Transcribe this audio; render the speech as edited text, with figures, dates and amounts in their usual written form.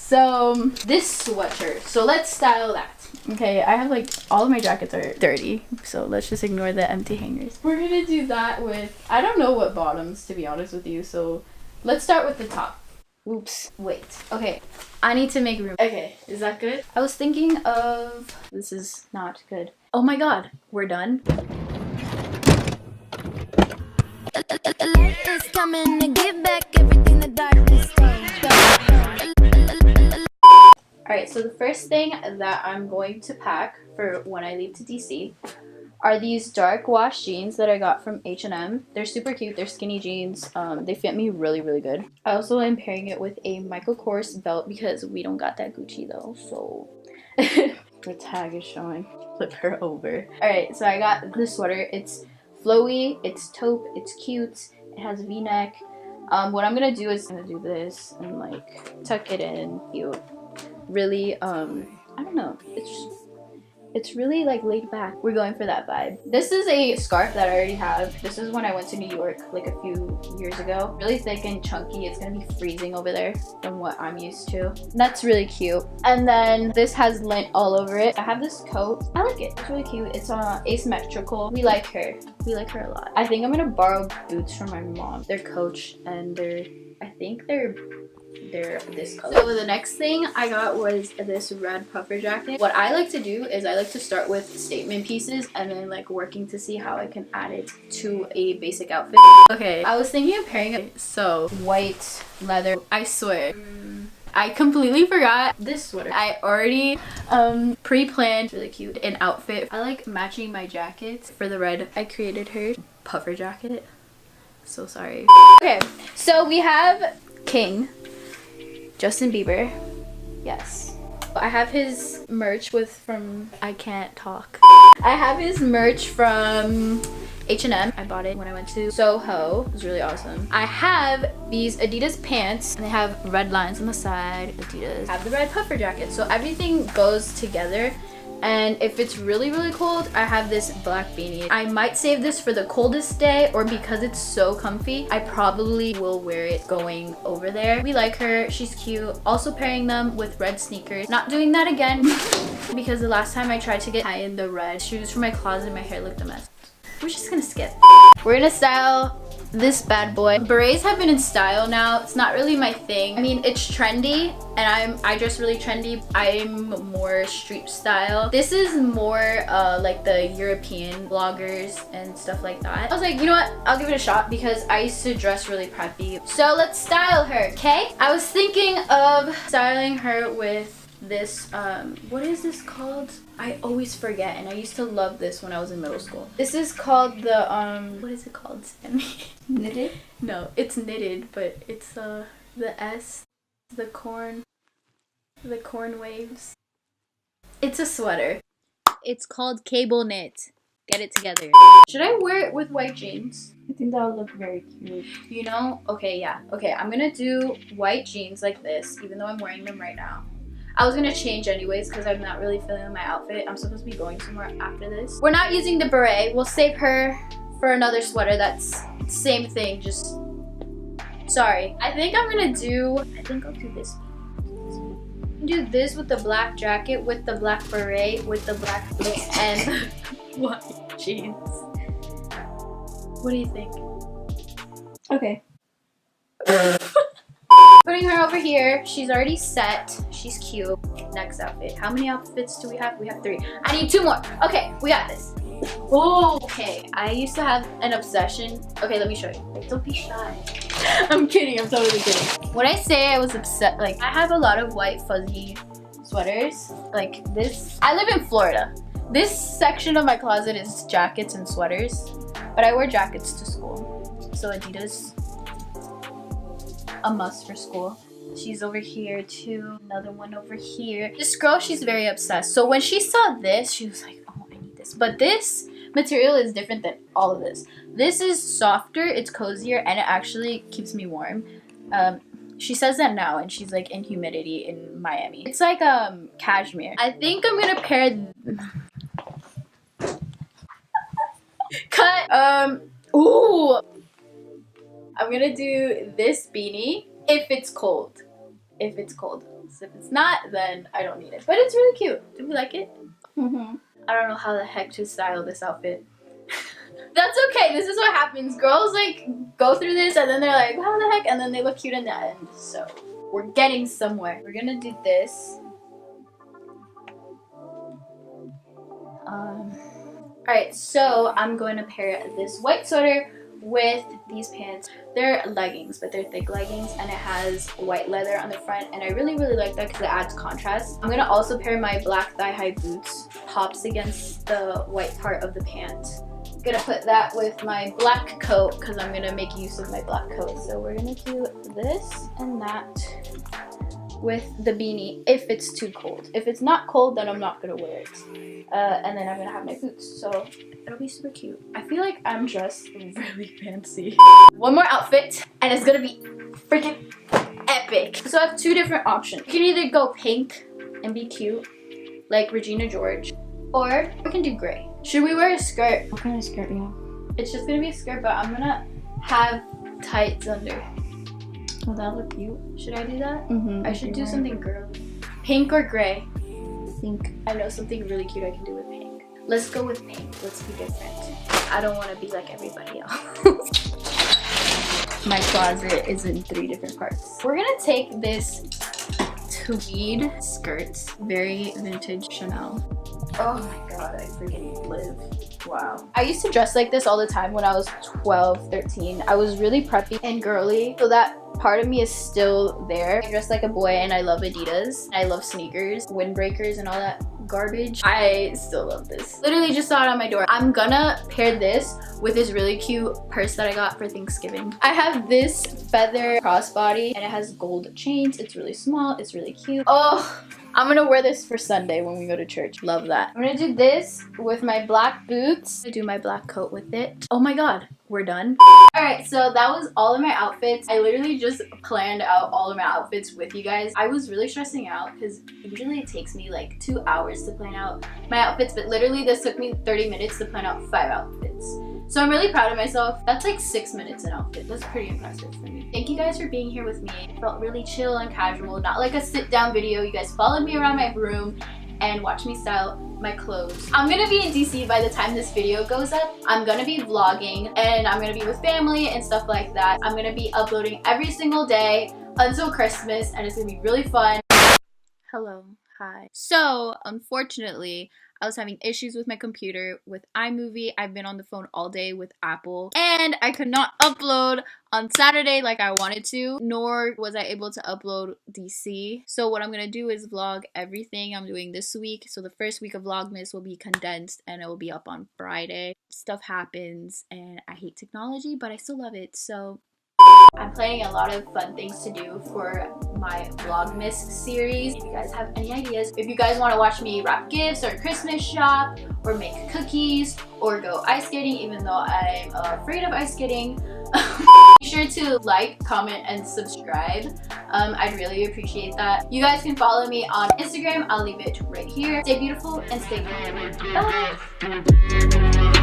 So this sweater, so let's style that. Okay, I have like all of my jackets are dirty, so let's just ignore the empty hangers. We're gonna do that with, I don't know what bottoms, to be honest with you, so let's start with the top. Oops, wait. Okay, I need to make room. Okay, is that good? I was thinking of, this is not good. Oh my god, we're done. It's coming to give back everything the darkness stole. Alright, so the first thing that I'm going to pack for when I leave to DC are these dark wash jeans that I got from H&M. They're super cute. They're skinny jeans. They fit me really, really good. I also am pairing it with a Michael Kors belt because we don't got that Gucci though, so the tag is showing. Flip her over. Alright, so I got this sweater. It's flowy, it's taupe, it's cute, it has a v-neck. What I'm gonna do is I'm gonna do this and like tuck it in, cute. Really, I don't know, it's really like laid back. We're going for that vibe. This is a scarf that I already have. This is when I went to New York like a few years ago. Really thick and chunky. It's gonna be freezing over there from what I'm used to. That's really cute. And then this has lint all over it. I have this coat. I like it. It's really cute. It's asymmetrical. We like her. We like her a lot. I think I'm gonna borrow boots from my mom. They're Coach and I think they're this color. So the next thing I got was this red puffer jacket. What I like to do is I like to start with statement pieces and then like working to see how I can add it to a basic outfit. Okay, I was thinking of pairing it, so white leather. I swear, I completely forgot this sweater. I already pre-planned, really cute, an outfit. I like matching my jackets. For the red, I created her puffer jacket. So sorry. Okay, so we have King. Justin Bieber, yes. I have his merch from I can't talk. I have his merch from H&M. I bought it when I went to Soho. It was really awesome. I have these Adidas pants and they have red lines on the side. Adidas. I have the red puffer jacket. So everything goes together. And if it's really, really cold, I have this black beanie. I might save this for the coldest day, or because it's so comfy, I probably will wear it going over there. We like her, she's cute. Also pairing them with red sneakers. Not doing that again because the last time I tried to tie in the red shoes from my closet, my hair looked a mess. We're just gonna skip. We're gonna style this bad boy. Berets have been in style now. It's not really my thing. I mean, it's trendy and I dress really trendy. I'm more street style. This is more like the European vloggers and stuff like that. I was like, you know what? I'll give it a shot because I used to dress really preppy. So let's style her, okay? I was thinking of styling her with this what is this called? I always forget, and I used to love this when I was in middle school. This is called the what is it called? Knitted? No, it's knitted, but it's the S, the corn waves. It's a sweater. It's called cable knit. Get it together. Should I wear it with white jeans? I think that would look very cute. You know? Okay, yeah. Okay, I'm gonna do white jeans like this, even though I'm wearing them right now. I was gonna change anyways because I'm not really feeling my outfit. I'm supposed to be going somewhere after this. We're not using the beret. We'll save her for another sweater that's same thing, just sorry. I think I'll do this. Do this with the black jacket, with the black beret, with the black boots, and white jeans. What do you think? Okay. Putting her over here. She's already set. She's cute. Next outfit. How many outfits do we have? We have 3. I need 2 more. Okay, we got this. Oh, okay. I used to have an obsession. Okay, let me show you. Wait, don't be shy. I'm kidding. I'm totally kidding. When I say I was upset, like I have a lot of white fuzzy sweaters. Like this. I live in Florida. This section of my closet is jackets and sweaters, but I wear jackets to school. So Adidas, a must for school. She's over here too. Another one over here. This girl, she's very obsessed. So when she saw this, she was like, oh, I need this. But this material is different than all of this. This is softer, it's cozier, and it actually keeps me warm. She says that now, and she's like in humidity in Miami. It's like cashmere. I think I'm gonna pair cut. Ooh, I'm gonna do this beanie if it's cold. if it's cold. So if it's not, then I don't need it. But it's really cute. Do we like it? Mm-hmm. I don't know how the heck to style this outfit. That's okay. This is what happens. Girls like go through this and then they're like, how the heck? And then they look cute in the end. So we're getting somewhere. We're gonna do this. Alright, so I'm going to pair this white sweater with these pants. They're leggings, but they're thick leggings, and it has white leather on the front, and I really like that because it adds contrast. I'm gonna also pair my black thigh-high boots, tops against the white part of the pant. I'm gonna put that with my black coat because I'm gonna make use of my black coat. So we're gonna do this and that with the beanie if it's too cold. If it's not cold, then I'm not gonna wear it. And then I'm gonna have my boots, so it'll be super cute. I feel like I'm dressed really fancy. One more outfit, and it's gonna be freaking epic. So I have two different options. You can either go pink and be cute, like Regina George, or we can do gray. Should we wear a skirt? What kind of skirt, yeah? It's just gonna be a skirt, but I'm gonna have tights under. Oh, that look cute. Should I do that? Mm-hmm. I should do something girly. Pink or gray? Pink. I know something really cute I can do with pink. Let's go with pink. Let's be different. I don't want to be like everybody else. My closet is in 3 different parts. We're gonna take this tweed skirt, very vintage Chanel. Oh my god, I freaking live. Wow. I used to dress like this all the time when I was 12, 13. I was really preppy and girly, so that part of me is still there. I dress like a boy and I love Adidas. I love sneakers, windbreakers, and all that garbage. I still love this. Literally just saw it on my door. I'm gonna pair this with this really cute purse that I got for Thanksgiving. I have this feather crossbody and it has gold chains. It's really small. It's really cute. Oh, I'm gonna wear this for Sunday when we go to church. Love that. I'm gonna do this with my black boots. I do my black coat with it. Oh my god, we're done. Alright, so that was all of my outfits. I literally just planned out all of my outfits with you guys. I was really stressing out because usually it takes me like 2 hours to plan out my outfits, but literally this took me 30 minutes to plan out 5 outfits. So I'm really proud of myself. That's like 6 minutes an outfit. That's pretty impressive for me. Thank you guys for being here with me. It felt really chill and casual, not like a sit down video. You guys followed me around my room and watched me style my clothes. I'm gonna be in DC by the time this video goes up. I'm gonna be vlogging and I'm gonna be with family and stuff like that. I'm gonna be uploading every single day until Christmas and it's gonna be really fun. Hello, hi. So unfortunately, I was having issues with my computer with iMovie. I've been on the phone all day with Apple and I could not upload on Saturday like I wanted to, nor was I able to upload DC. So what I'm gonna do is vlog everything I'm doing this week. So the first week of Vlogmas will be condensed and it will be up on Friday. Stuff happens and I hate technology, but I still love it. So I'm planning a lot of fun things to do for my Vlogmas series. If you guys have any ideas, if you guys want to watch me wrap gifts or Christmas shop or make cookies or go ice skating, even though I'm afraid of ice skating, be sure to like, comment, and subscribe. I'd really appreciate that. You guys can follow me on Instagram. I'll leave it right here. Stay beautiful and stay cool. Bye!